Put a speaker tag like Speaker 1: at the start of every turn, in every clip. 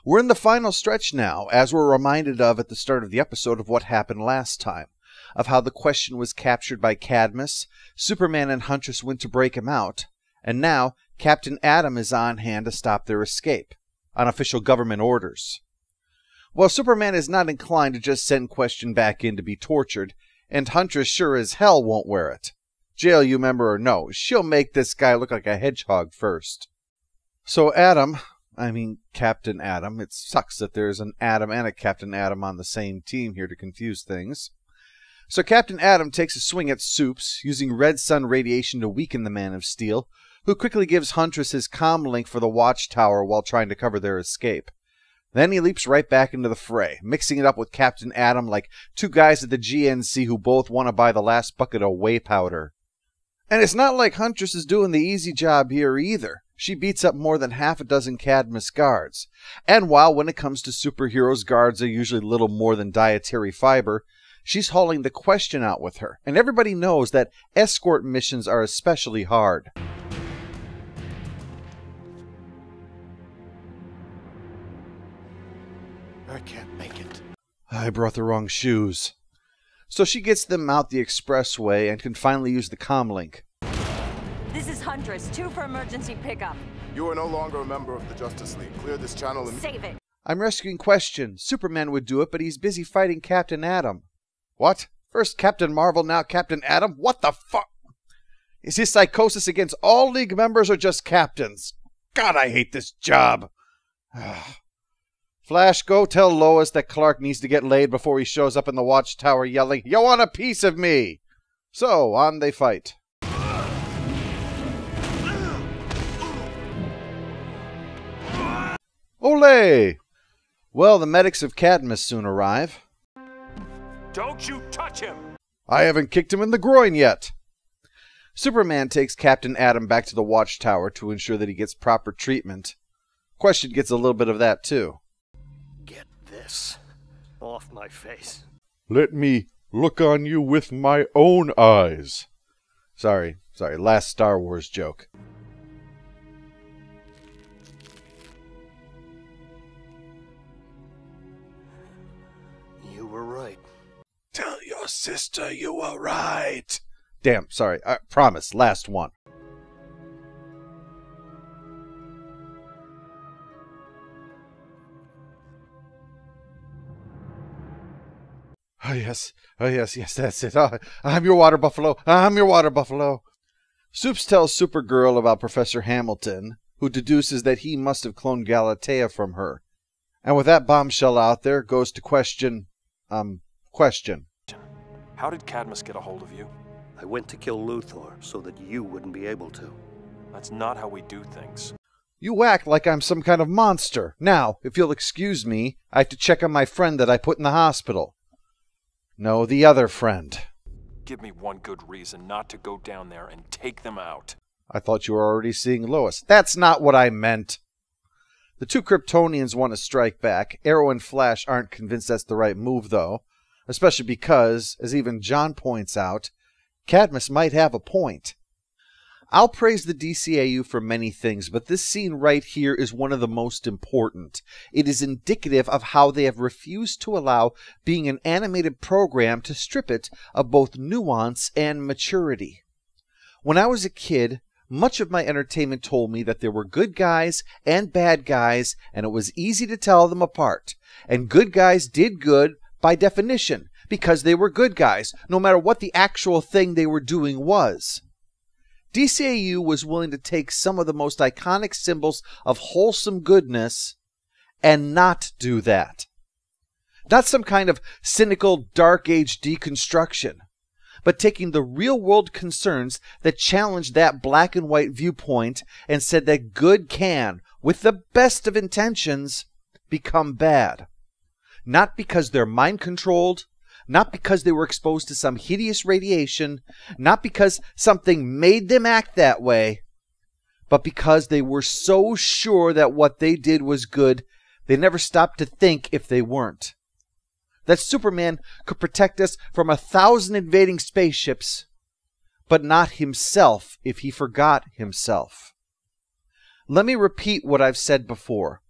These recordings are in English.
Speaker 1: We're in the final stretch now, as we're reminded of at the start of the episode of what happened last time, of how the Question was captured by Cadmus, Superman and Huntress went to break him out, and now Captain Atom is on hand to stop their escape, on official government orders. Well, Superman is not inclined to just send Question back in to be tortured, and Huntress sure as hell won't wear it. Jail you member or no, she'll make this guy look like a hedgehog first. So Captain Atom, it sucks that there's an Atom and a Captain Atom on the same team here to confuse things. So Captain Atom takes a swing at Supes, using red sun radiation to weaken the Man of Steel, who quickly gives Huntress his comm link for the watchtower while trying to cover their escape. Then he leaps right back into the fray, mixing it up with Captain Atom like two guys at the GNC who both want to buy the last bucket of whey powder. And it's not like Huntress is doing the easy job here either. She beats up more than half a dozen Cadmus guards. And while when it comes to superheroes, guards are usually little more than dietary fiber, she's hauling the Question out with her. And everybody knows that escort missions are especially hard.
Speaker 2: I can't make it.
Speaker 1: I brought the wrong shoes. So she gets them out the expressway and can finally use the comm link.
Speaker 3: This is Huntress, 2 for emergency pickup.
Speaker 2: You are no longer a member of the Justice League. Clear this channel and...
Speaker 3: Save it.
Speaker 1: I'm rescuing Question. Superman would do it, but he's busy fighting Captain Atom. What? First Captain Marvel, now Captain Atom? What the fuck? Is his psychosis against all League members or just captains? God, I hate this job. Flash, go tell Lois that Clark needs to get laid before he shows up in the watchtower yelling, "You want a piece of me?" So, on they fight. Olé! Well, the medics of Cadmus soon arrive.
Speaker 4: Don't you touch him!
Speaker 1: I haven't kicked him in the groin yet. Superman takes Captain Atom back to the watchtower to ensure that he gets proper treatment. Question gets a little bit of that too.
Speaker 5: Get this off my face.
Speaker 1: Let me look on you with my own eyes. Sorry, last Star Wars joke.
Speaker 5: You were right.
Speaker 1: Tell your sister you were right. Damn, sorry. I promise, last one. Oh, yes, that's it. Oh, I'm your water buffalo. I'm your water buffalo. Supes tells Supergirl about Professor Hamilton, who deduces that he must have cloned Galatea from her. And with that bombshell out there, goes to Question.
Speaker 4: How did Cadmus get a hold of you?
Speaker 5: I went to kill Luthor so that you wouldn't be able to.
Speaker 4: That's not how we do things.
Speaker 1: You act like I'm some kind of monster. Now, if you'll excuse me, I have to check on my friend that I put in the hospital. No, the other friend.
Speaker 4: Give me one good reason not to go down there and take them out.
Speaker 1: I thought you were already seeing Lois. That's not what I meant. The two Kryptonians want to strike back. Arrow and Flash aren't convinced that's the right move, though. Especially because, as even John points out, Cadmus might have a point. I'll praise the DCAU for many things, but this scene right here is one of the most important. It is indicative of how they have refused to allow being an animated program to strip it of both nuance and maturity. When I was a kid, much of my entertainment told me that there were good guys and bad guys, and it was easy to tell them apart. And good guys did good by definition, because they were good guys, no matter what the actual thing they were doing was. DCAU was willing to take some of the most iconic symbols of wholesome goodness and not do that. Not some kind of cynical Dark Age deconstruction, but taking the real-world concerns that challenged that black and white viewpoint and said that good can, with the best of intentions, become bad. Not because they're mind-controlled, not because they were exposed to some hideous radiation, not because something made them act that way, but because they were so sure that what they did was good, they never stopped to think if they weren't. That Superman could protect us from 1,000 invading spaceships, but not himself if he forgot himself. Let me repeat what I've said before.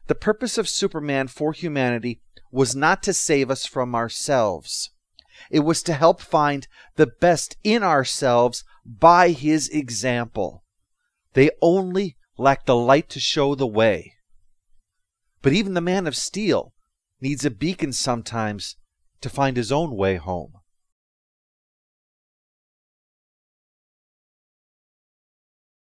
Speaker 1: The purpose of Superman for humanity was not to save us from ourselves. It was to help find the best in ourselves by his example. They only lack the light to show the way. But even the Man of Steel needs a beacon sometimes to find his own way home.